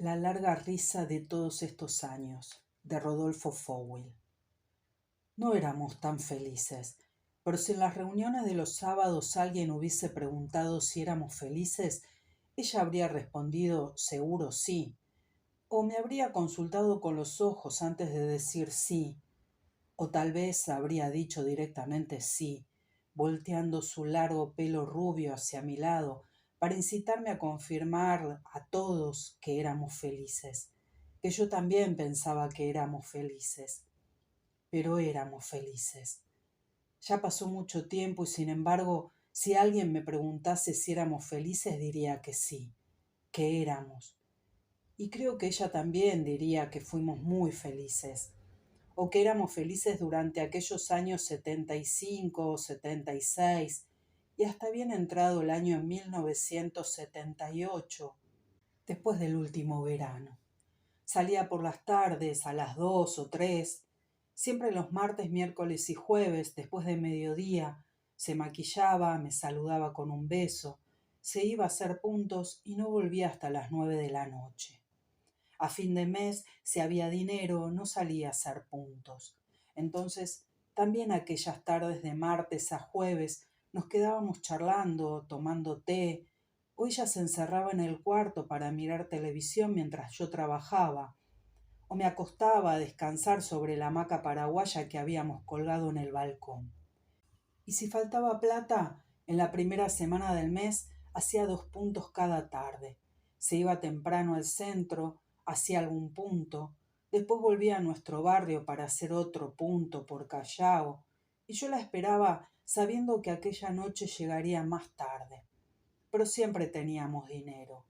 La larga risa de todos estos años, de Rodolfo Fowell. No éramos tan felices, pero si en las reuniones de los sábados alguien hubiese preguntado si éramos felices, ella habría respondido seguro sí, o me habría consultado con los ojos antes de decir sí, o tal vez habría dicho directamente sí, volteando su largo pelo rubio hacia mi lado para incitarme a confirmar a todos que éramos felices, que yo también pensaba que éramos felices, pero éramos felices. Ya pasó mucho tiempo y sin embargo, si alguien me preguntase si éramos felices, diría que sí, que éramos. Y creo que ella también diría que fuimos muy felices, o que éramos felices durante aquellos años 75 o 76, y hasta bien entrado el año 1978, después del último verano. Salía por las tardes a las 2 o 3, siempre los martes, miércoles y jueves, después de mediodía, se maquillaba, me saludaba con un beso, se iba a hacer puntos y no volvía hasta las 9 de la noche. A fin de mes, si había dinero, no salía a hacer puntos. Entonces, también aquellas tardes de martes a jueves nos quedábamos charlando, tomando té, o ella se encerraba en el cuarto para mirar televisión mientras yo trabajaba, o me acostaba a descansar sobre la hamaca paraguaya que habíamos colgado en el balcón. Y si faltaba plata, en la primera semana del mes hacía 2 puntos cada tarde. Se iba temprano al centro, hacía algún punto, después volvía a nuestro barrio para hacer otro punto por Callao, y yo la esperaba sabiendo que aquella noche llegaría más tarde. Pero siempre teníamos dinero.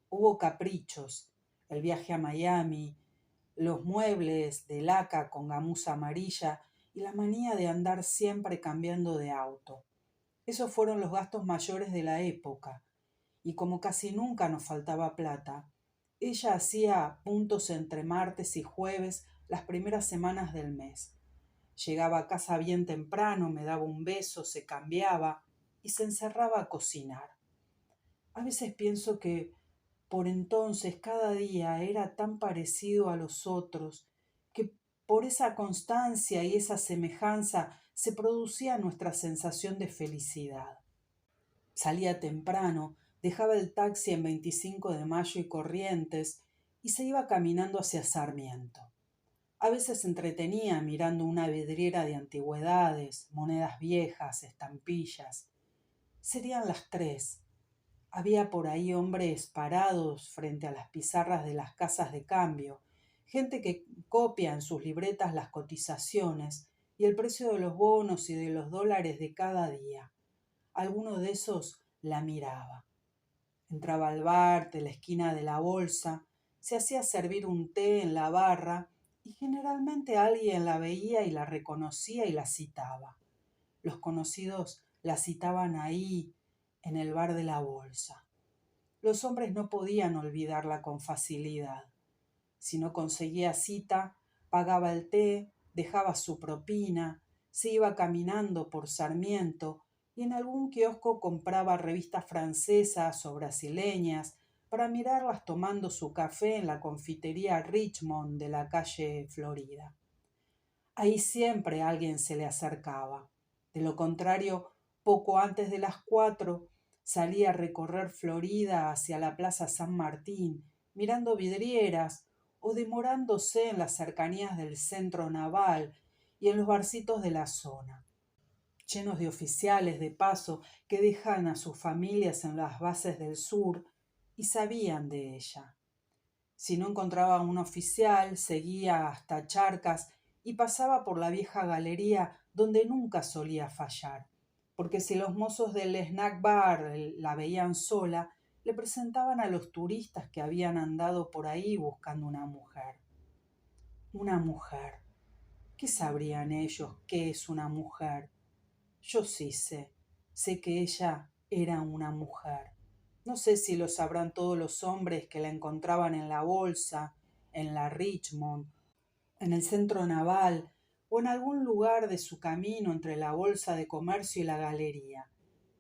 Hubo caprichos, el viaje a Miami, los muebles de laca con gamuza amarilla y la manía de andar siempre cambiando de auto. Esos fueron los gastos mayores de la época, y como casi nunca nos faltaba plata, ella hacía puntos entre martes y jueves las primeras semanas del mes. Llegaba a casa bien temprano, me daba un beso, se cambiaba y se encerraba a cocinar. A veces pienso que por entonces cada día era tan parecido a los otros, que por esa constancia y esa semejanza se producía nuestra sensación de felicidad. Salía temprano, dejaba el taxi en 25 de Mayo y Corrientes y se iba caminando hacia Sarmiento. A veces se entretenía mirando una vidriera de antigüedades, monedas viejas, estampillas. Serían las 3. Había por ahí hombres parados frente a las pizarras de las casas de cambio, gente que copia en sus libretas las cotizaciones y el precio de los bonos y de los dólares de cada día. Alguno de esos la miraba. Entraba al bar de la esquina de la bolsa, se hacía servir un té en la barra y generalmente alguien la veía y la reconocía y la citaba. Los conocidos la citaban ahí, en el bar de la bolsa. Los hombres no podían olvidarla con facilidad. Si no conseguía cita, pagaba el té, dejaba su propina, se iba caminando por Sarmiento y en algún kiosco compraba revistas francesas o brasileñas para mirarlas tomando su café en la confitería Richmond de la calle Florida. Ahí siempre alguien se le acercaba. De lo contrario, poco antes de las 4 salía a recorrer Florida hacia la Plaza San Martín, mirando vidrieras o demorándose en las cercanías del centro naval y en los barcitos de la zona, llenos de oficiales de paso que dejan a sus familias en las bases del sur y sabían de ella. Si no encontraba a un oficial, seguía hasta Charcas y pasaba por la vieja galería donde nunca solía fallar, porque si los mozos del snack bar la veían sola, le presentaban a los turistas que habían andado por ahí buscando una mujer. Una mujer. ¿Qué sabrían ellos qué es una mujer? Yo sí sé que ella era una mujer. No sé si lo sabrán todos los hombres que la encontraban en la bolsa, en la Richmond, en el centro naval o en algún lugar de su camino entre la bolsa de comercio y la galería.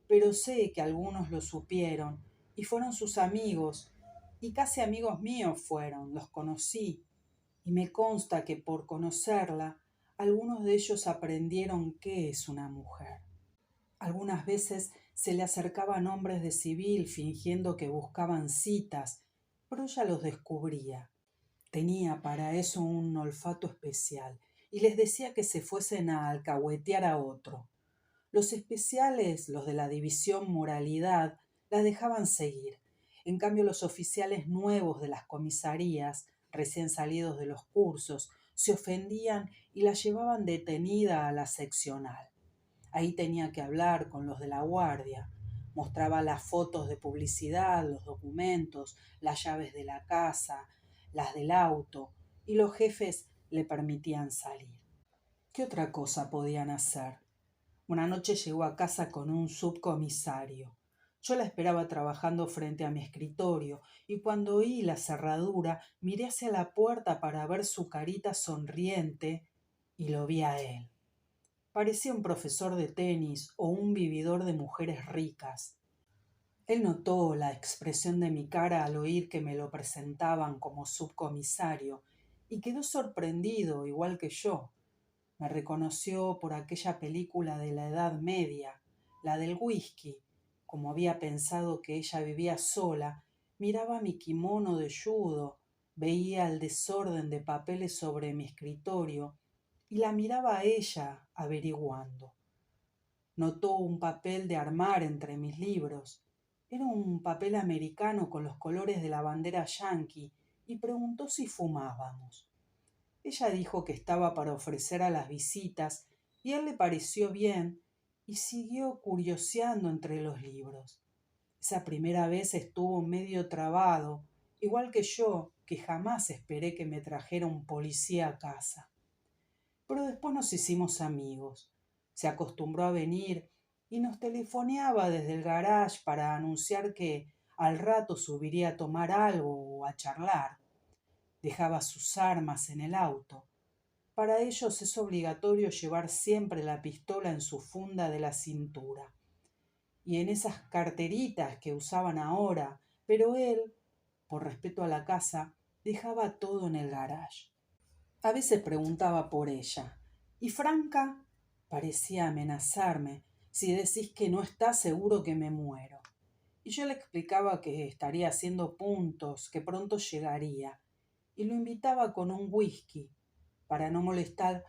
Pero sé que algunos lo supieron y fueron sus amigos Y casi amigos míos fueron, los conocí, y me consta que por conocerla, algunos de ellos aprendieron qué es una mujer. Algunas veces se le acercaban hombres de civil fingiendo que buscaban citas, pero ella los descubría. Tenía para eso un olfato especial y les decía que se fuesen a alcahuetear a otro. Los especiales, los de la división moralidad, la dejaban seguir. En cambio, los oficiales nuevos de las comisarías, recién salidos de los cursos, se ofendían y la llevaban detenida a la seccional. Ahí tenía que hablar con los de la guardia. Mostraba las fotos de publicidad, los documentos, las llaves de la casa, las del auto, y los jefes le permitían salir. ¿Qué otra cosa podían hacer? Una noche llegó a casa con un subcomisario. Yo la esperaba trabajando frente a mi escritorio y cuando oí la cerradura miré hacia la puerta para ver su carita sonriente y lo vi a él. Parecía un profesor de tenis o un vividor de mujeres ricas. Él notó la expresión de mi cara al oír que me lo presentaban como subcomisario y quedó sorprendido, igual que yo. Me reconoció por aquella película de la Edad Media, la del whisky. Como había pensado que ella vivía sola, miraba mi kimono de judo, veía el desorden de papeles sobre mi escritorio y la miraba a ella averiguando. Notó un papel de armar entre mis libros. Era un papel americano con los colores de la bandera yanqui y preguntó si fumábamos. Ella dijo que estaba para ofrecer a las visitas y a él le pareció bien y siguió curioseando entre los libros. Esa primera vez estuvo medio trabado, igual que yo, que jamás esperé que me trajera un policía a casa. Pero después nos hicimos amigos. Se acostumbró a venir y nos telefoneaba desde el garage para anunciar que al rato subiría a tomar algo o a charlar. Dejaba sus armas en el auto. Para ellos es obligatorio llevar siempre la pistola en su funda de la cintura. Y en esas carteritas que usaban ahora, pero él, por respeto a la casa, dejaba todo en el garage. A veces preguntaba por ella. ¿Y Franca? Parecía amenazarme. Si decís que no está, seguro que me muero. Y yo le explicaba que estaría haciendo puntos, que pronto llegaría. Y lo invitaba con un whisky. Para no molestar,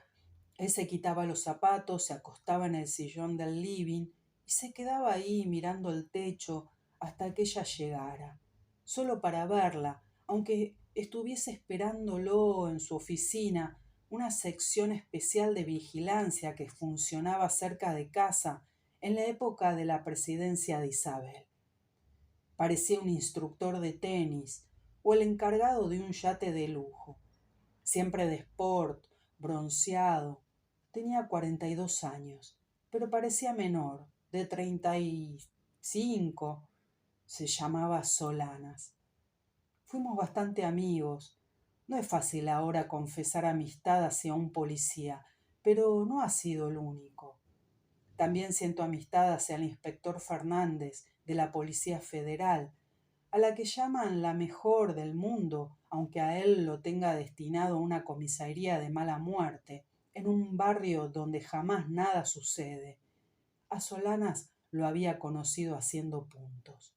él se quitaba los zapatos, se acostaba en el sillón del living y se quedaba ahí mirando el techo hasta que ella llegara, solo para verla, aunque estuviese esperándolo en su oficina, una sección especial de vigilancia que funcionaba cerca de casa en la época de la presidencia de Isabel. Parecía un instructor de tenis o el encargado de un yate de lujo, siempre de sport, bronceado. Tenía 42 años, pero parecía menor, de 35. Se llamaba Solanas. Fuimos bastante amigos. No es fácil ahora confesar amistad hacia un policía, pero no ha sido el único. También siento amistad hacia el inspector Fernández de la Policía Federal, a la que llaman la mejor del mundo, aunque a él lo tenga destinado a una comisaría de mala muerte, en un barrio donde jamás nada sucede. A Solanas lo había conocido haciendo puntos.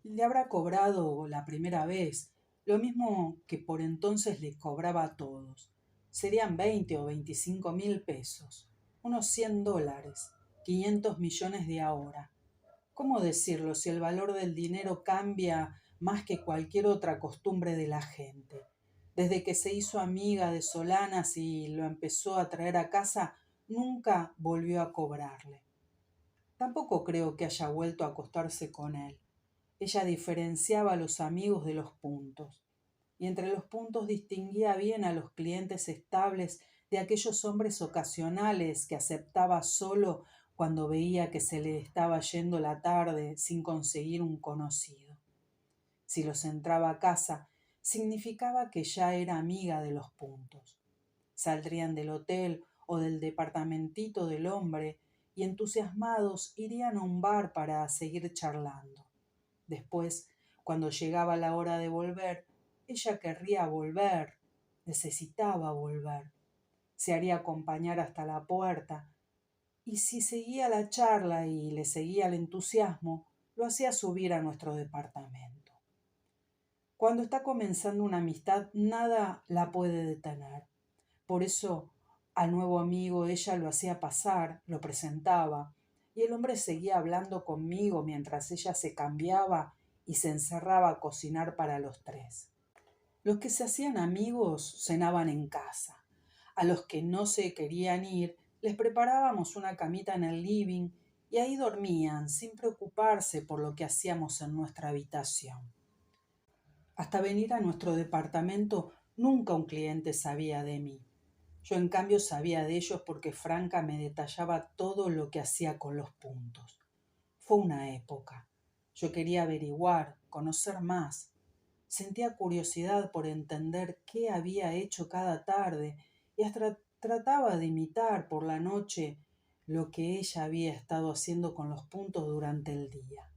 Le habrá cobrado la primera vez, lo mismo que por entonces les cobraba a todos. Serían 20 o 25.000 pesos, unos $100, 500 millones de ahora. ¿Cómo decirlo si el valor del dinero cambia más que cualquier otra costumbre de la gente? Desde que se hizo amiga de Solanas y lo empezó a traer a casa, nunca volvió a cobrarle. Tampoco creo que haya vuelto a acostarse con él. Ella diferenciaba a los amigos de los puntos, y entre los puntos distinguía bien a los clientes estables de aquellos hombres ocasionales que aceptaba solo cuando veía que se le estaba yendo la tarde sin conseguir un conocido. Si los entraba a casa, significaba que ya era amiga de los puntos. Saldrían del hotel o del departamentito del hombre y entusiasmados irían a un bar para seguir charlando. Después, Cuando llegaba la hora de volver, ella querría volver, necesitaba volver. Se haría acompañar hasta la puerta, y si seguía la charla y le seguía el entusiasmo, lo hacía subir a nuestro departamento. Cuando está comenzando una amistad, nada la puede detener. Por eso, al nuevo amigo ella lo hacía pasar, lo presentaba, y el hombre seguía hablando conmigo mientras ella se cambiaba y se encerraba a cocinar para los tres. Los que se hacían amigos cenaban en casa. A los que no se querían ir, les preparábamos una camita en el living y ahí dormían sin preocuparse por lo que hacíamos en nuestra habitación. Hasta venir a nuestro departamento, nunca un cliente sabía de mí. Yo en cambio sabía de ellos porque Franca me detallaba todo lo que hacía con los puntos. Fue una época. Yo quería averiguar, conocer más. Sentía curiosidad por entender qué había hecho cada tarde y hasta trataba de imitar por la noche lo que ella había estado haciendo con los puntos durante el día.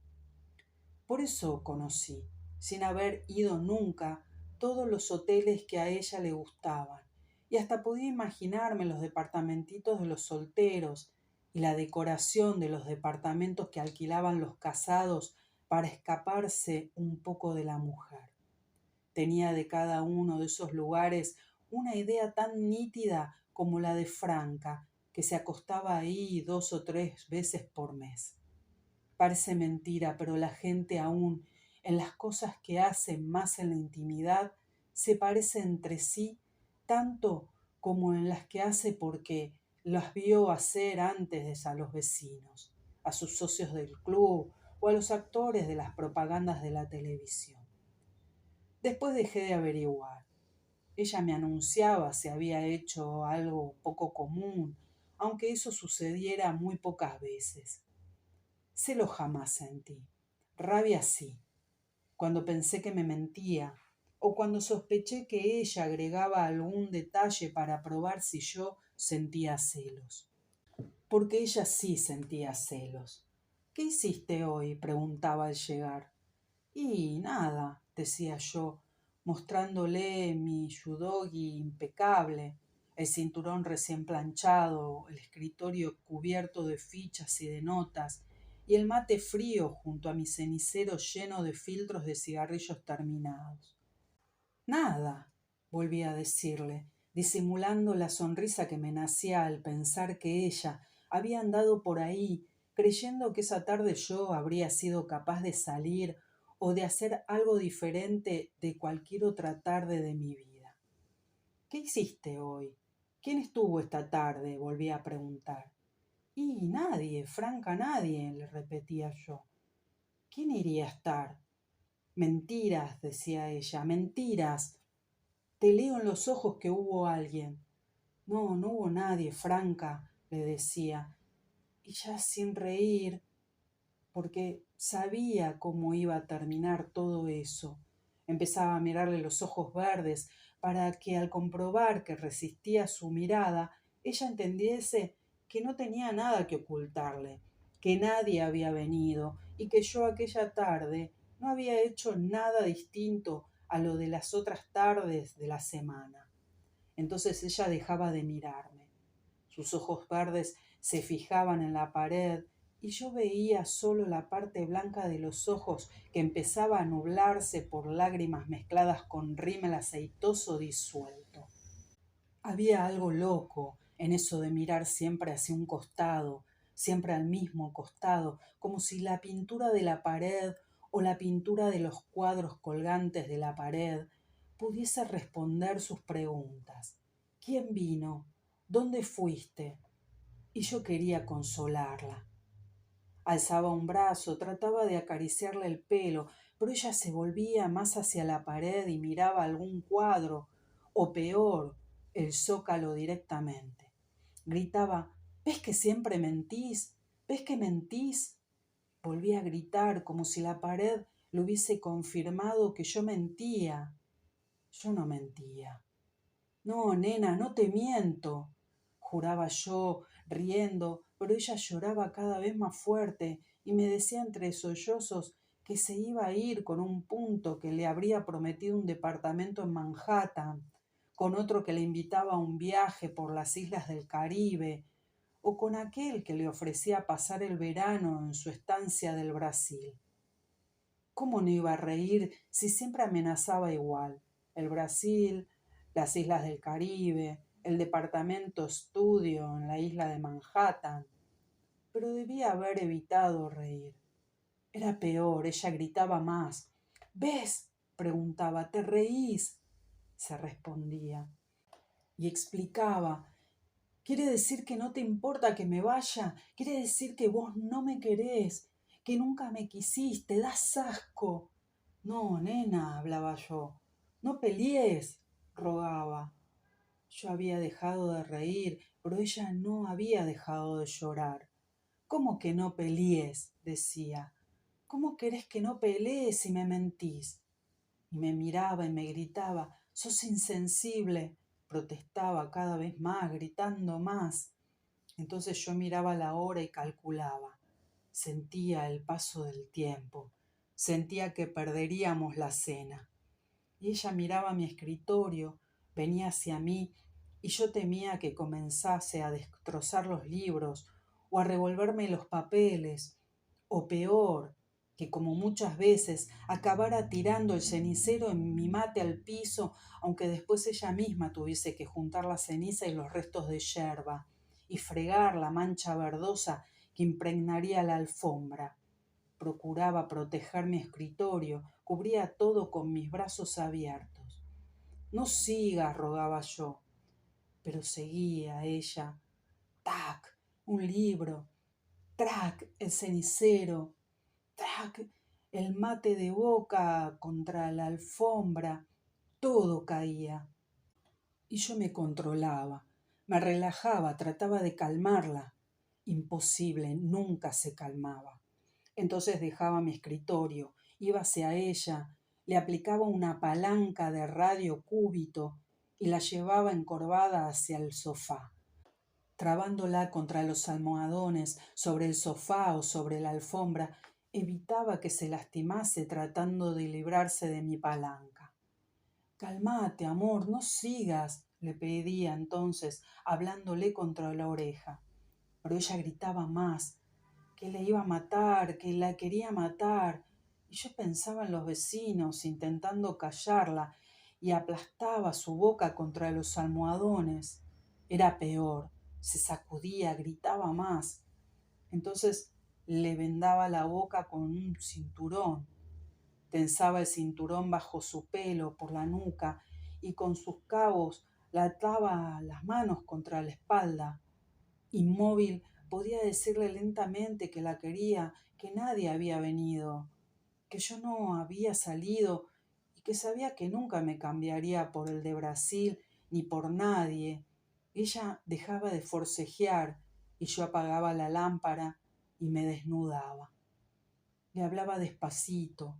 Por eso conocí, sin haber ido nunca, todos los hoteles que a ella le gustaban, y hasta podía imaginarme los departamentitos de los solteros y la decoración de los departamentos que alquilaban los casados para escaparse un poco de la mujer. Tenía de cada uno de esos lugares una idea tan nítida como la de Franca, que se acostaba ahí 2 o 3 veces por mes. Parece mentira, pero la gente aún, en las cosas que hace más en la intimidad, se parece entre sí tanto como en las que hace porque las vio hacer antes a los vecinos, a sus socios del club o a los actores de las propagandas de la televisión. Después dejé de averiguar. Ella me anunciaba si había hecho algo poco común, aunque eso sucediera muy pocas veces. Celos jamás sentí. Rabia sí, cuando pensé que me mentía, o cuando sospeché que ella agregaba algún detalle para probar si yo sentía celos. Porque ella sí sentía celos. ¿Qué hiciste hoy?, preguntaba al llegar. Y nada, decía yo, mostrándole mi yudogi impecable, el cinturón recién planchado, el escritorio cubierto de fichas y de notas, y el mate frío junto a mi cenicero lleno de filtros de cigarrillos terminados. Nada, volví a decirle, disimulando la sonrisa que me nacía al pensar que ella había andado por ahí, creyendo que esa tarde yo habría sido capaz de salir o de hacer algo diferente de cualquier otra tarde de mi vida. ¿Qué hiciste hoy? ¿Quién estuvo esta tarde?, volví a preguntar. Y nadie, Franca, nadie, le repetía yo. ¿Quién iría a estar? Mentiras, decía ella, mentiras. Te leo en los ojos que hubo alguien. No, no hubo nadie, Franca, le decía. Y ya sin reír, porque sabía cómo iba a terminar todo eso. Empezaba a mirarle los ojos verdes para que al comprobar que resistía su mirada, ella entendiese que no tenía nada que ocultarle, que nadie había venido y que yo aquella tarde no había hecho nada distinto a lo de las otras tardes de la semana. Entonces ella dejaba de mirarme. Sus ojos verdes se fijaban en la pared y yo veía solo la parte blanca de los ojos que empezaba a nublarse por lágrimas mezcladas con rímel aceitoso disuelto. Había algo loco en eso de mirar siempre hacia un costado, siempre al mismo costado, como si la pintura de la pared o la pintura de los cuadros colgantes de la pared pudiese responder sus preguntas. ¿Quién vino? ¿Dónde fuiste? Y yo quería consolarla. Alzaba un brazo, trataba de acariciarle el pelo, pero ella se volvía más hacia la pared y miraba algún cuadro, o peor, el zócalo directamente. Gritaba, ¿ves que siempre mentís? ¿Ves que mentís? Volvía a gritar como si la pared le hubiese confirmado que yo mentía. Yo no mentía. No, nena, no te miento, juraba yo, riendo, pero ella lloraba cada vez más fuerte y me decía entre sollozos que se iba a ir con un punto que le habría prometido un departamento en Manhattan, con otro que le invitaba a un viaje por las islas del Caribe, o con aquel que le ofrecía pasar el verano en su estancia del Brasil. ¿Cómo no iba a reír si siempre amenazaba igual? El Brasil, las islas del Caribe, el departamento estudio en la isla de Manhattan. Pero debía haber evitado reír. Era peor, ella gritaba más. ¿Ves? Preguntaba. ¿Te reís? Se respondía. Y explicaba. ¿Quiere decir que no te importa que me vaya? ¿Quiere decir que vos no me querés? ¿Que nunca me quisiste? Das asco. No, nena, hablaba yo. No pelees, rogaba. Yo había dejado de reír, pero ella no había dejado de llorar. ¿Cómo que no pelees? Decía. ¿Cómo querés que no pelees si me mentís? Y me miraba y me gritaba, sos insensible. Protestaba cada vez más, gritando más. Entonces yo miraba la hora y calculaba. Sentía el paso del tiempo. Sentía que perderíamos la cena. Y ella miraba mi escritorio, venía hacia mí, y yo temía que comenzase a destrozar los libros, o a revolverme los papeles, o peor, que como muchas veces acabara tirando el cenicero en mi mate al piso, aunque después ella misma tuviese que juntar la ceniza y los restos de yerba, y fregar la mancha verdosa que impregnaría la alfombra. Procuraba proteger mi escritorio, cubría todo con mis brazos abiertos. No sigas, rogaba yo, pero seguía ella. Tac, un libro, trac, el cenicero, trac, el mate de boca contra la alfombra, todo caía. Y yo me controlaba, me relajaba, trataba de calmarla. Imposible, nunca se calmaba. Entonces dejaba mi escritorio, iba hacia ella, le aplicaba una palanca de radio cúbito y la llevaba encorvada hacia el sofá, trabándola contra los almohadones, sobre el sofá o sobre la alfombra. Evitaba que se lastimase tratando de librarse de mi palanca. Calmate, amor, no sigas, le pedía entonces, hablándole contra la oreja. Pero ella gritaba más, que le iba a matar, que la quería matar. Y yo pensaba en los vecinos, intentando callarla, y aplastaba su boca contra los almohadones. Era peor, se sacudía, gritaba más. Entonces le vendaba la boca con un cinturón. Tensaba el cinturón bajo su pelo, por la nuca, y con sus cabos la ataba las manos contra la espalda. Inmóvil, podía decirle lentamente que la quería, que nadie había venido, que yo no había salido y que sabía que nunca me cambiaría por el de Brasil ni por nadie. Ella dejaba de forcejear y yo apagaba la lámpara y me desnudaba. Le hablaba despacito,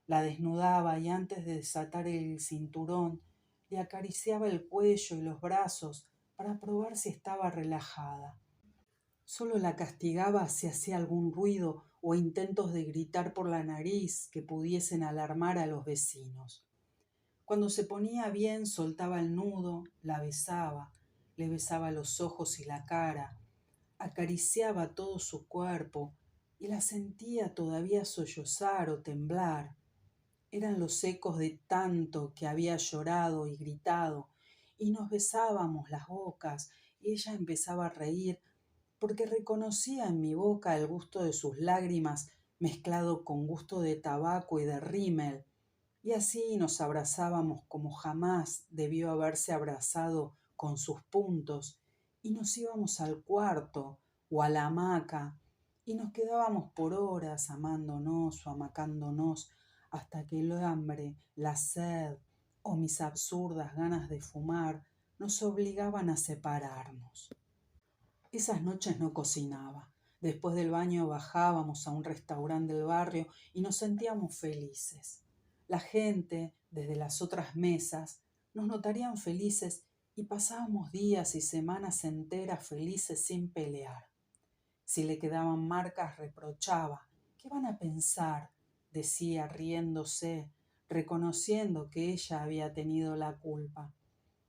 la desnudaba y antes de desatar el cinturón le acariciaba el cuello y los brazos para probar si estaba relajada. Solo la castigaba si hacía algún ruido o intentos de gritar por la nariz que pudiesen alarmar a los vecinos. Cuando se ponía bien, soltaba el nudo, la besaba, le besaba los ojos y la cara, acariciaba todo su cuerpo y la sentía todavía sollozar o temblar. Eran los ecos de tanto que había llorado y gritado, y nos besábamos las bocas, y ella empezaba a reír porque reconocía en mi boca el gusto de sus lágrimas mezclado con gusto de tabaco y de rímel, y así nos abrazábamos como jamás debió haberse abrazado con sus puntos, y nos íbamos al cuarto o a la hamaca, y nos quedábamos por horas amándonos o amacándonos hasta que el hambre, la sed o mis absurdas ganas de fumar nos obligaban a separarnos. Esas noches no cocinaba. Después del baño bajábamos a un restaurante del barrio y nos sentíamos felices. La gente, desde las otras mesas, nos notarían felices y pasábamos días y semanas enteras felices sin pelear. Si le quedaban marcas, reprochaba. ¿Qué van a pensar? decía riéndose, reconociendo que ella había tenido la culpa.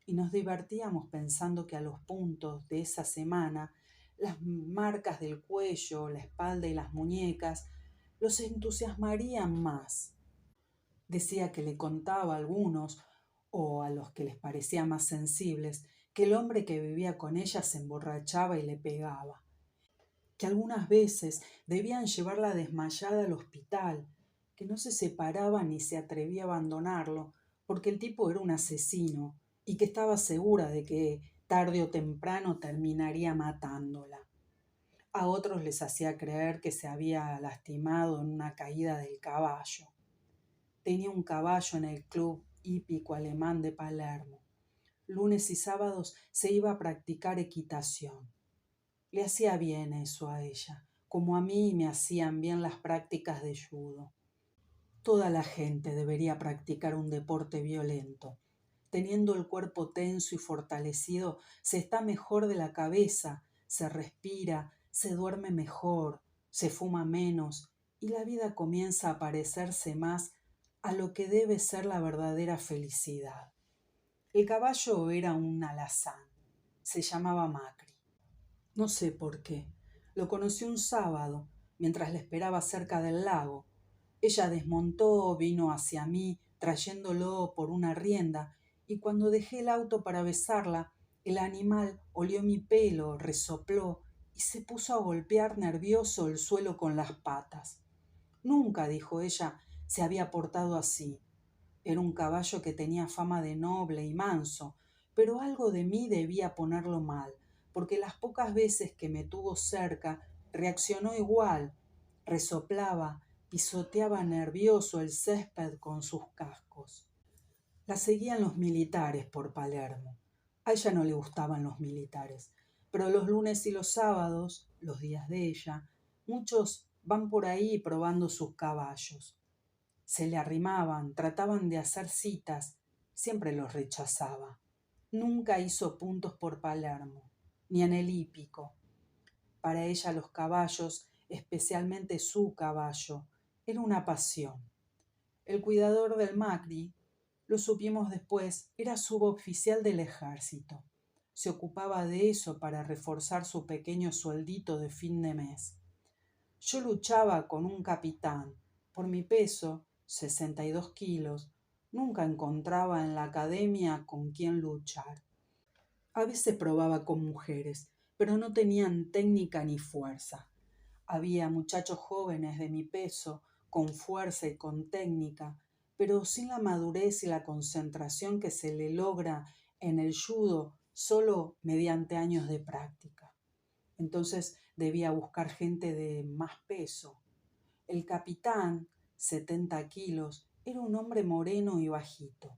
Y nos divertíamos pensando que a los puntos de esa semana, las marcas del cuello, la espalda y las muñecas los entusiasmarían más. Decía que le contaba a algunos, o a los que les parecía más sensibles, que el hombre que vivía con ella se emborrachaba y le pegaba, que algunas veces debían llevarla desmayada al hospital, que no se separaba ni se atrevía a abandonarlo, porque el tipo era un asesino y que estaba segura de que tarde o temprano terminaría matándola. A otros les hacía creer que se había lastimado en una caída del caballo. Tenía un caballo en el club hípico alemán de Palermo. Lunes y sábados se iba a practicar equitación. Le hacía bien eso a ella, como a mí me hacían bien las prácticas de judo. Toda la gente debería practicar un deporte violento. Teniendo el cuerpo tenso y fortalecido, se está mejor de la cabeza, se respira, se duerme mejor, se fuma menos y la vida comienza a parecerse más a lo que debe ser la verdadera felicidad. El caballo era un alazán, se llamaba Macri. No sé por qué. Lo conocí un sábado, mientras le esperaba cerca del lago. Ella desmontó, vino hacia mí, trayéndolo por una rienda, y cuando dejé el auto para besarla, el animal olió mi pelo, resopló y se puso a golpear nervioso el suelo con las patas. Nunca, dijo ella, se había portado así. Era un caballo que tenía fama de noble y manso, pero algo de mí debía ponerlo mal, porque las pocas veces que me tuvo cerca reaccionó igual, resoplaba, pisoteaba nervioso el césped con sus cascos. La seguían los militares por Palermo. A ella no le gustaban los militares, pero los lunes y los sábados, los días de ella, muchos van por ahí probando sus caballos. Se le arrimaban, trataban de hacer citas, siempre los rechazaba. Nunca hizo puntos por Palermo, ni en el hípico. Para ella los caballos, especialmente su caballo, era una pasión. El cuidador del Macri, lo supimos después, era suboficial del ejército. Se ocupaba de eso para reforzar su pequeño sueldito de fin de mes. Yo luchaba con un capitán. Por mi peso, 62 kilos, nunca encontraba en la academia con quién luchar. A veces probaba con mujeres, pero no tenían técnica ni fuerza. Había muchachos jóvenes de mi peso, con fuerza y con técnica, pero sin la madurez y la concentración que se le logra en el judo solo mediante años de práctica. Entonces debía buscar gente de más peso. El capitán, 70 kilos, era un hombre moreno y bajito.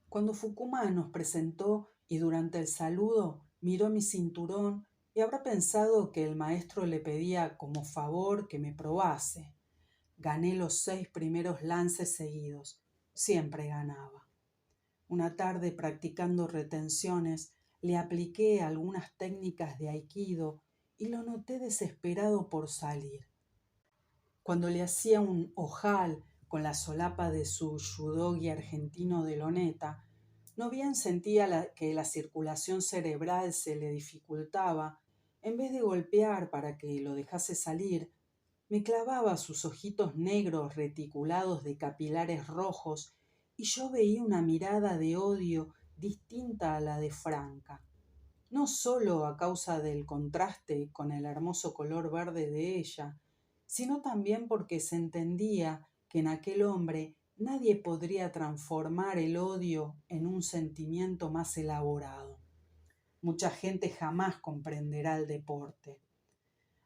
Cuando Fukuma nos presentó y durante el saludo miró mi cinturón y habrá pensado que el maestro le pedía como favor que me probase. Gané los 6 primeros lances seguidos. Siempre ganaba. Una tarde, practicando retenciones, le apliqué algunas técnicas de aikido y lo noté desesperado por salir. Cuando le hacía un ojal con la solapa de su judogi argentino de loneta, no bien sentía que la circulación cerebral se le dificultaba, en vez de golpear para que lo dejase salir, me clavaba sus ojitos negros reticulados de capilares rojos y yo veía una mirada de odio distinta a la de Franca, no solo a causa del contraste con el hermoso color verde de ella, sino también porque se entendía que en aquel hombre nadie podría transformar el odio en un sentimiento más elaborado. Mucha gente jamás comprenderá el deporte.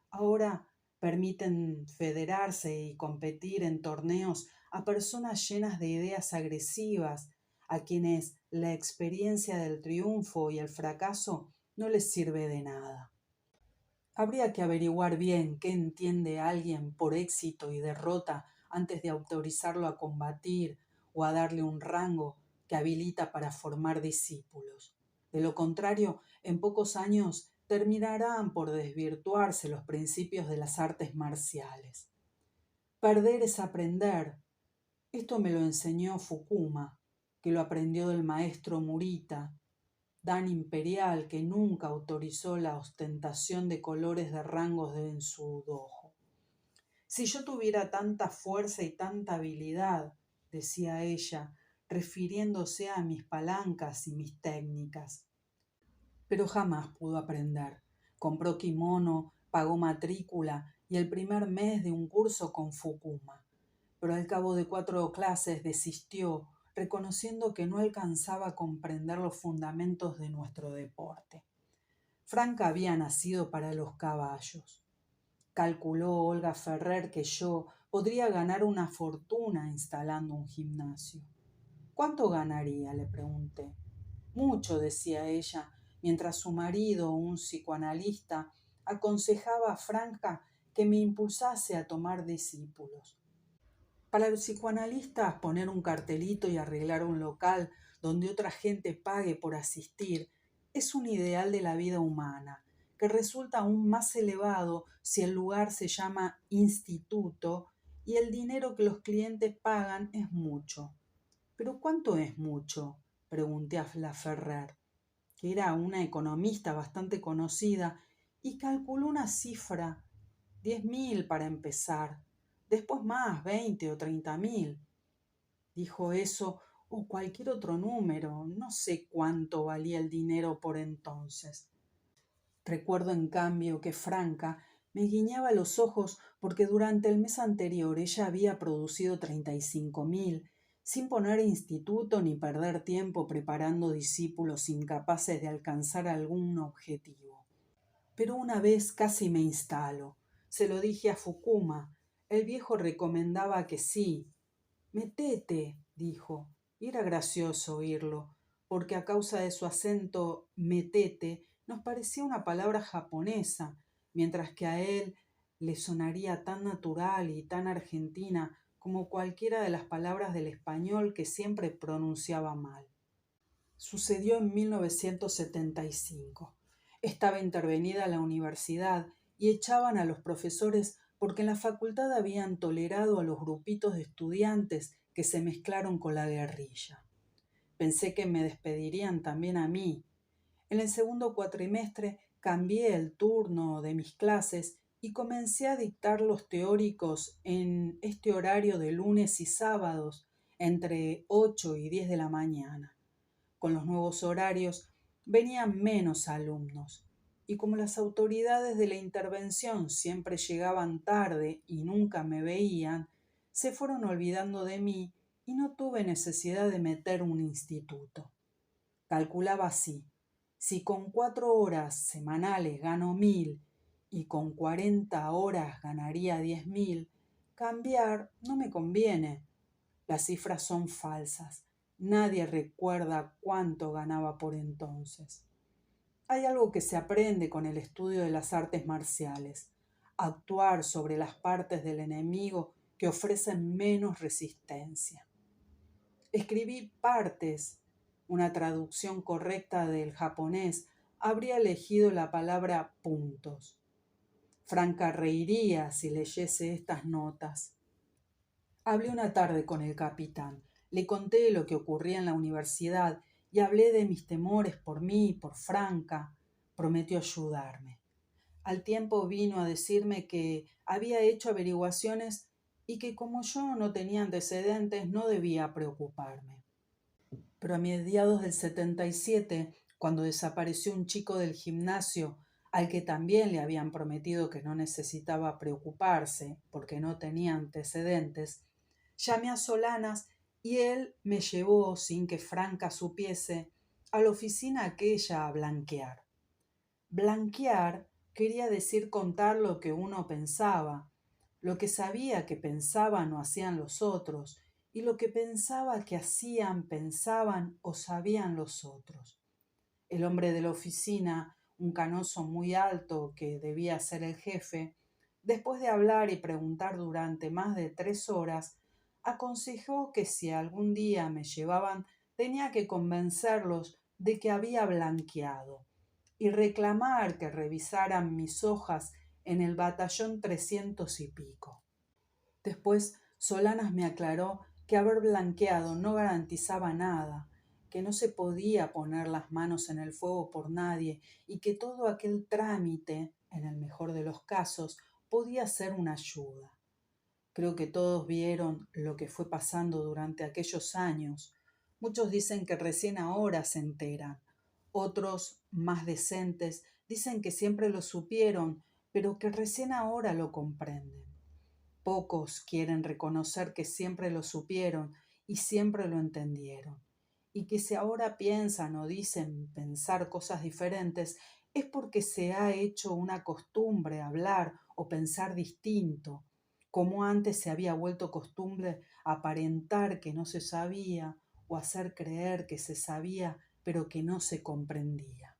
Ahora permiten federarse y competir en torneos a personas llenas de ideas agresivas, a quienes la experiencia del triunfo y el fracaso no les sirve de nada. Habría que averiguar bien qué entiende alguien por éxito y derrota antes de autorizarlo a combatir o a darle un rango que habilita para formar discípulos. De lo contrario, en pocos años terminarán por desvirtuarse los principios de las artes marciales. Perder es aprender. Esto me lo enseñó Fukuma, que lo aprendió del maestro Murita, Dan imperial que nunca autorizó la ostentación de colores de rangos en su dojo. Si yo tuviera tanta fuerza y tanta habilidad, decía ella, refiriéndose a mis palancas y mis técnicas. Pero jamás pudo aprender. Compró kimono, pagó matrícula y el primer mes de un curso con Fukuma. Pero al cabo de 4 clases desistió, reconociendo que no alcanzaba a comprender los fundamentos de nuestro deporte. Franca había nacido para los caballos. Calculó Olga Ferrer que yo podría ganar una fortuna instalando un gimnasio. ¿Cuánto ganaría?, le pregunté. Mucho, decía ella, mientras su marido, un psicoanalista, aconsejaba a Franca que me impulsase a tomar discípulos. Para los psicoanalistas, poner un cartelito y arreglar un local donde otra gente pague por asistir es un ideal de la vida humana, que resulta aún más elevado si el lugar se llama instituto y el dinero que los clientes pagan es mucho. ¿Pero cuánto es mucho?, pregunté a la Ferrer, que era una economista bastante conocida, y calculó una cifra: 10.000 para empezar, después más, 20 o 30.000. Dijo eso o cualquier otro número, no sé cuánto valía el dinero por entonces. Recuerdo en cambio que Franca me guiñaba los ojos porque durante el mes anterior ella había producido 35.000, sin poner instituto ni perder tiempo preparando discípulos incapaces de alcanzar algún objetivo. Pero una vez casi me instalo. Se lo dije a Fukuma. El viejo recomendaba que sí. Metete, dijo, y era gracioso oírlo, porque a causa de su acento metete nos parecía una palabra japonesa, mientras que a él le sonaría tan natural y tan argentina como cualquiera de las palabras del español que siempre pronunciaba mal. Sucedió en 1975. Estaba intervenida la universidad y echaban a los profesores porque en la facultad habían tolerado a los grupitos de estudiantes que se mezclaron con la guerrilla. Pensé que me despedirían también a mí. En el segundo cuatrimestre cambié el turno de mis clases y comencé a dictar los teóricos en este horario de lunes y sábados, entre 8 y 10 de la mañana. Con los nuevos horarios venían menos alumnos, y como las autoridades de la intervención siempre llegaban tarde y nunca me veían, se fueron olvidando de mí y no tuve necesidad de meter un instituto. Calculaba así: si con 4 horas semanales gano 1.000 y con 40 horas ganaría 10.000, cambiar no me conviene. Las cifras son falsas. Nadie recuerda cuánto ganaba por entonces. Hay algo que se aprende con el estudio de las artes marciales: actuar sobre las partes del enemigo que ofrecen menos resistencia. Escribí partes. Una traducción correcta del japonés habría elegido la palabra puntos. Franca reiría si leyese estas notas. Hablé una tarde con el capitán. Le conté lo que ocurría en la universidad y hablé de mis temores por mí y por Franca. Prometió ayudarme. Al tiempo vino a decirme que había hecho averiguaciones y que como yo no tenía antecedentes no debía preocuparme. Pero a mediados del 77, cuando desapareció un chico del gimnasio al que también le habían prometido que no necesitaba preocuparse porque no tenía antecedentes, llamé a Solanas y él me llevó, sin que Franca supiese, a la oficina aquella a blanquear. Blanquear quería decir contar lo que uno pensaba, lo que sabía que pensaban o hacían los otros, y lo que pensaba que hacían, pensaban o sabían los otros. El hombre de la oficina, un canoso muy alto que debía ser el jefe, después de hablar y preguntar durante más de 3 horas, aconsejó que si algún día me llevaban tenía que convencerlos de que había blanqueado y reclamar que revisaran mis hojas en el batallón 300 y pico. Después Solanas me aclaró que haber blanqueado no garantizaba nada, que no se podía poner las manos en el fuego por nadie y que todo aquel trámite, en el mejor de los casos, podía ser una ayuda. Creo que todos vieron lo que fue pasando durante aquellos años. Muchos dicen que recién ahora se enteran. Otros, más decentes, dicen que siempre lo supieron, pero que recién ahora lo comprenden. Pocos quieren reconocer que siempre lo supieron y siempre lo entendieron, y que si ahora piensan o dicen pensar cosas diferentes es porque se ha hecho una costumbre hablar o pensar distinto, como antes se había vuelto costumbre aparentar que no se sabía o hacer creer que se sabía pero que no se comprendía.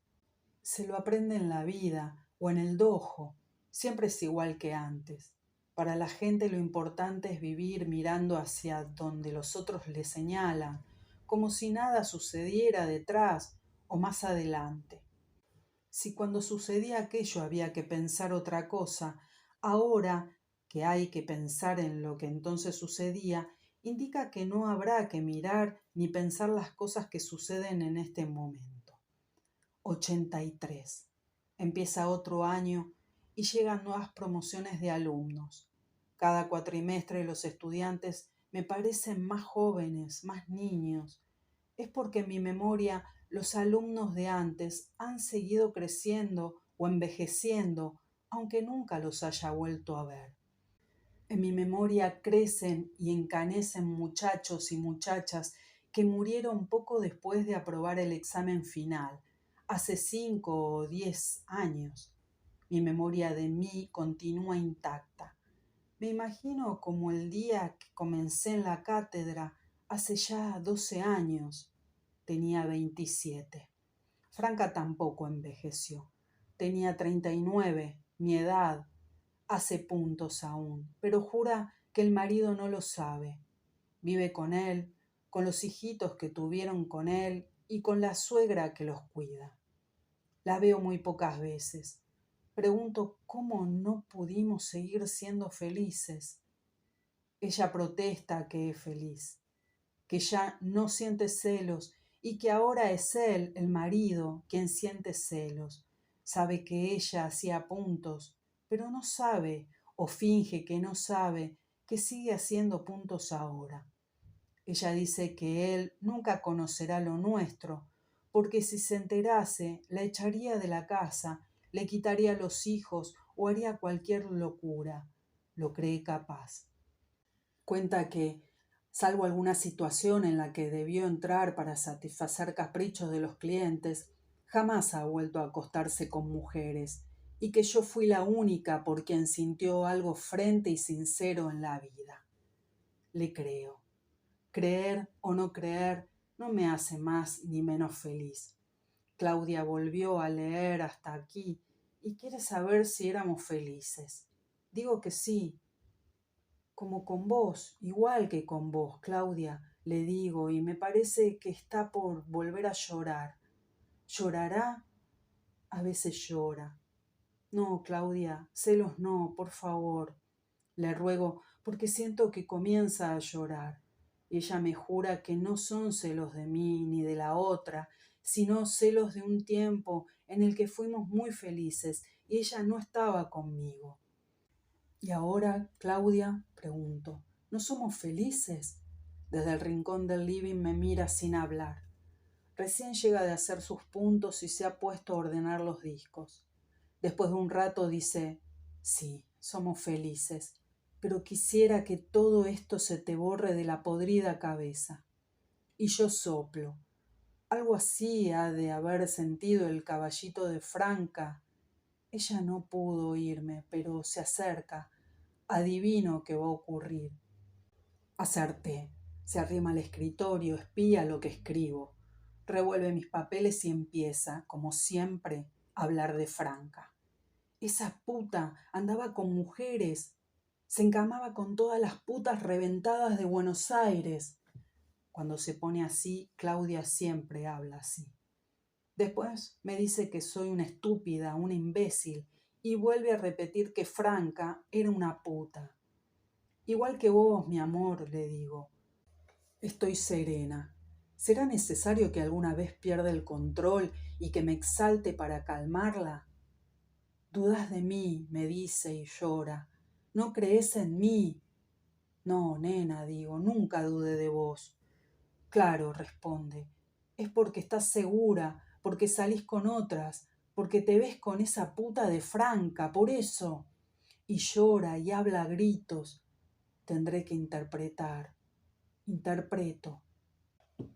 Se lo aprende en la vida o en el dojo, siempre es igual que antes. Para la gente lo importante es vivir mirando hacia donde los otros le señalan, como si nada sucediera detrás o más adelante. Si cuando sucedía aquello había que pensar otra cosa, ahora que hay que pensar en lo que entonces sucedía, indica que no habrá que mirar ni pensar las cosas que suceden en este momento. 83. Empieza otro año y llegan nuevas promociones de alumnos. Cada cuatrimestre los estudiantes me parecen más jóvenes, más niños. Es porque en mi memoria los alumnos de antes han seguido creciendo o envejeciendo, aunque nunca los haya vuelto a ver. En mi memoria crecen y encanecen muchachos y muchachas que murieron poco después de aprobar el examen final, hace 5 o 10 años. Mi memoria de mí continúa intacta. Me imagino como el día que comencé en la cátedra, hace ya 12 años. Tenía 27. Franca tampoco envejeció. Tenía 39, mi edad. Hace puntos aún, pero jura que el marido no lo sabe. Vive con él, con los hijitos que tuvieron con él y con la suegra que los cuida. La veo muy pocas veces. Pregunto cómo no pudimos seguir siendo felices. Ella protesta que es feliz, que ya no siente celos y que ahora es él, el marido, quien siente celos. Sabe que ella hacía puntos, pero no sabe, o finge que no sabe, que sigue haciendo puntos ahora. Ella dice que él nunca conocerá lo nuestro, porque si se enterase, la echaría de la casa, le quitaría los hijos o haría cualquier locura. Lo cree capaz. Cuenta que, salvo alguna situación en la que debió entrar para satisfacer caprichos de los clientes, jamás ha vuelto a acostarse con mujeres, y que yo fui la única por quien sintió algo frente y sincero en la vida. Le creo. Creer o no creer no me hace más ni menos feliz. Claudia volvió a leer hasta aquí y quiere saber si éramos felices. Digo que sí, como con vos, igual que con vos, Claudia, le digo, y me parece que está por volver a llorar. ¿Llorará? A veces llora. No, Claudia, celos no, por favor. Le ruego, porque siento que comienza a llorar. Y ella me jura que no son celos de mí ni de la otra, sino celos de un tiempo en el que fuimos muy felices y ella no estaba conmigo. ¿Y ahora, Claudia? Pregunto. ¿No somos felices? Desde el rincón del living me mira sin hablar. Recién llega de hacer sus puntos y se ha puesto a ordenar los discos. Después de un rato dice, sí, somos felices, pero quisiera que todo esto se te borre de la podrida cabeza. Y yo soplo. Algo así ha de haber sentido el caballito de Franca. Ella no pudo oírme, pero se acerca. Adivino qué va a ocurrir. Acerté. Se arrima al escritorio, espía lo que escribo. Revuelve mis papeles y empieza, como siempre, a hablar de Franca. Esa puta andaba con mujeres. Se encamaba con todas las putas reventadas de Buenos Aires. Cuando se pone así, Claudia siempre habla así. Después me dice que soy una estúpida, una imbécil, y vuelve a repetir que Franca era una puta. Igual que vos, mi amor, le digo. Estoy serena. ¿Será necesario que alguna vez pierda el control y que me exalte para calmarla? Dudas de mí, me dice y llora. No crees en mí. No, nena, digo, nunca dudé de vos. Claro, responde. Es porque estás segura, porque salís con otras, porque te ves con esa puta de Franca, por eso. Y llora y habla a gritos. Tendré que interpretar. Interpreto.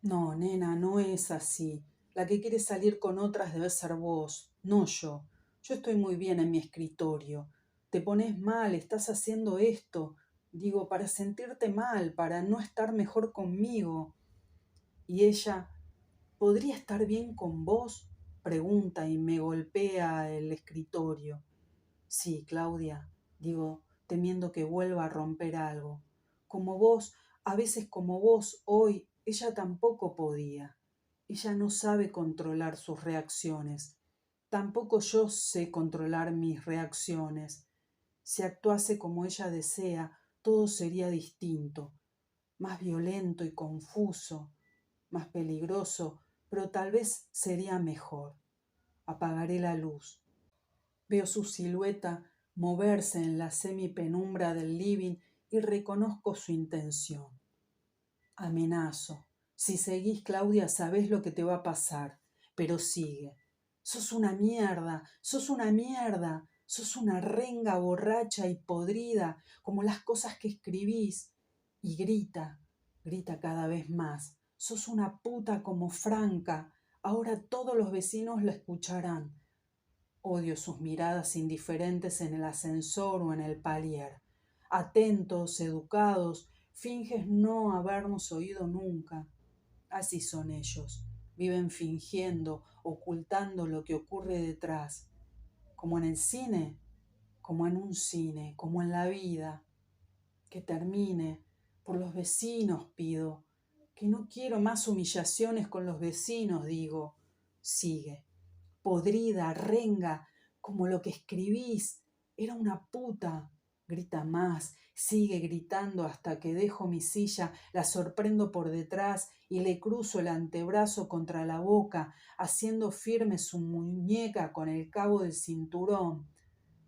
No, nena, no es así. La que quiere salir con otras debe ser vos, no yo. Yo estoy muy bien en mi escritorio. Te pones mal, estás haciendo esto. Digo, para sentirte mal, para no estar mejor conmigo. Y ella, ¿podría estar bien con vos? Pregunta y me golpea el escritorio. Sí, Claudia, digo, temiendo que vuelva a romper algo. Como vos, a veces como vos, hoy, ella tampoco podía. Ella no sabe controlar sus reacciones. Tampoco yo sé controlar mis reacciones. Si actuase como ella desea, todo sería distinto, más violento y confuso, más peligroso, pero tal vez sería mejor. Apagaré la luz. Veo su silueta moverse en la semipenumbra del living y reconozco su intención. Amenazo. Si seguís, Claudia, sabés lo que te va a pasar. Pero sigue. Sos una mierda, sos una mierda, sos una renga borracha y podrida, como las cosas que escribís. Y grita, grita cada vez más. Sos una puta como Franca. Ahora todos los vecinos la escucharán. Odio sus miradas indiferentes en el ascensor o en el palier. Atentos, educados, finges no habernos oído nunca. Así son ellos. Viven fingiendo, ocultando lo que ocurre detrás. Como en el cine, como en un cine, como en la vida. Que termine. Por los vecinos pido. Que no quiero más humillaciones con los vecinos, digo. Sigue. Podrida, renga, como lo que escribís. Era una puta. Grita más, sigue gritando hasta que dejo mi silla, la sorprendo por detrás y le cruzo el antebrazo contra la boca, haciendo firme su muñeca con el cabo del cinturón.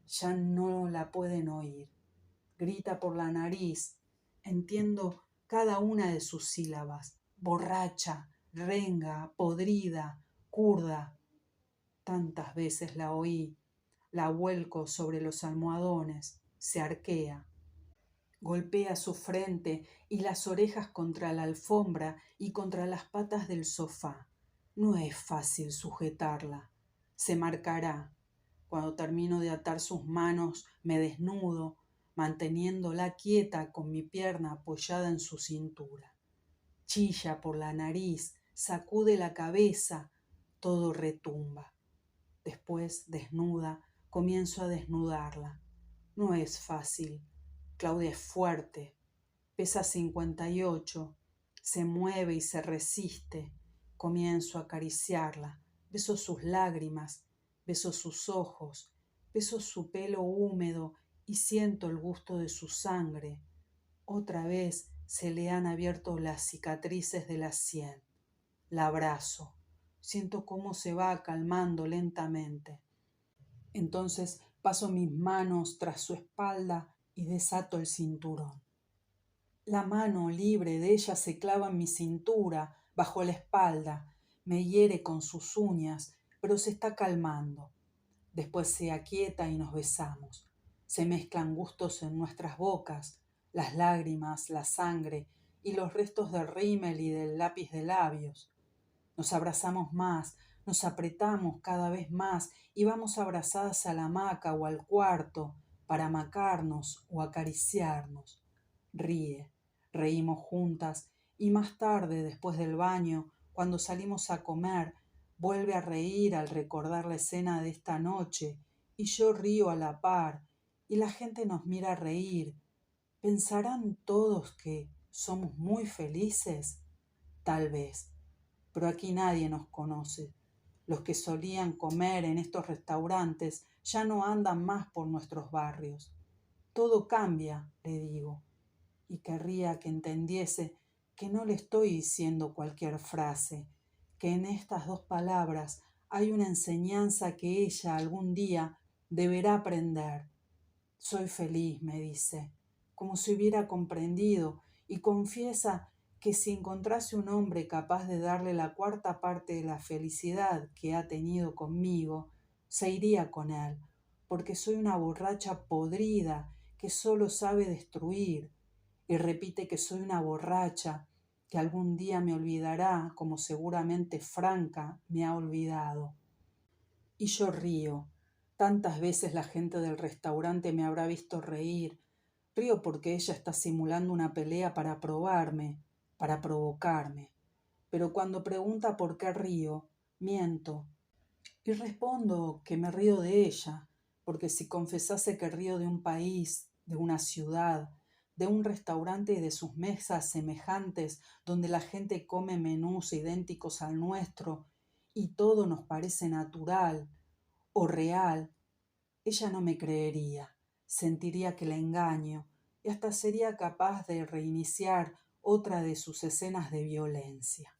Ya no la pueden oír. Grita por la nariz. Entiendo cada una de sus sílabas. Borracha, renga, podrida, curda. Tantas veces la oí, la vuelco sobre los almohadones, se arquea, golpea su frente y las orejas contra la alfombra y contra las patas del sofá. No es fácil sujetarla. Se marcará. Cuando termino de atar sus manos, me desnudo, manteniéndola quieta con mi pierna apoyada en su cintura. Chilla por la nariz, sacude la cabeza, todo retumba. Después, desnuda, comienzo a desnudarla. No es fácil. Claudia es fuerte. Pesa 58. Se mueve y se resiste. Comienzo a acariciarla. Beso sus lágrimas. Beso sus ojos. Beso su pelo húmedo y siento el gusto de su sangre. Otra vez se le han abierto las cicatrices de la sien. La abrazo. Siento cómo se va calmando lentamente. Entonces paso mis manos tras su espalda y desato el cinturón. La mano libre de ella se clava en mi cintura, bajo la espalda, me hiere con sus uñas, pero se está calmando. Después se aquieta y nos besamos. Se mezclan gustos en nuestras bocas, las lágrimas, la sangre y los restos del rímel y del lápiz de labios. Nos abrazamos más, nos apretamos cada vez más y vamos abrazadas a la hamaca o al cuarto para amacarnos o acariciarnos. Ríe, reímos juntas y más tarde, después del baño, cuando salimos a comer, vuelve a reír al recordar la escena de esta noche y yo río a la par y la gente nos mira reír. ¿Pensarán todos que somos muy felices? Tal vez, pero aquí nadie nos conoce. Los que solían comer en estos restaurantes ya no andan más por nuestros barrios. Todo cambia, le digo. y querría que entendiese que no le estoy diciendo cualquier frase, que en estas dos palabras hay una enseñanza que ella algún día deberá aprender. Soy feliz, me dice, como si hubiera comprendido, y confiesa que si encontrase un hombre capaz de darle la cuarta parte de la felicidad que ha tenido conmigo, se iría con él, porque soy una borracha podrida que solo sabe destruir, y repite que soy una borracha que algún día me olvidará como seguramente Franca me ha olvidado. Y yo río. Tantas veces la gente del restaurante me habrá visto reír. Río porque ella está simulando una pelea para probarme, para provocarme. Pero cuando pregunta por qué río, miento. Y respondo que me río de ella, porque si confesase que río de un país, de una ciudad, de un restaurante y de sus mesas semejantes donde la gente come menús idénticos al nuestro y todo nos parece natural o real, ella no me creería, sentiría que la engaño y hasta sería capaz de reiniciar otra de sus escenas de violencia.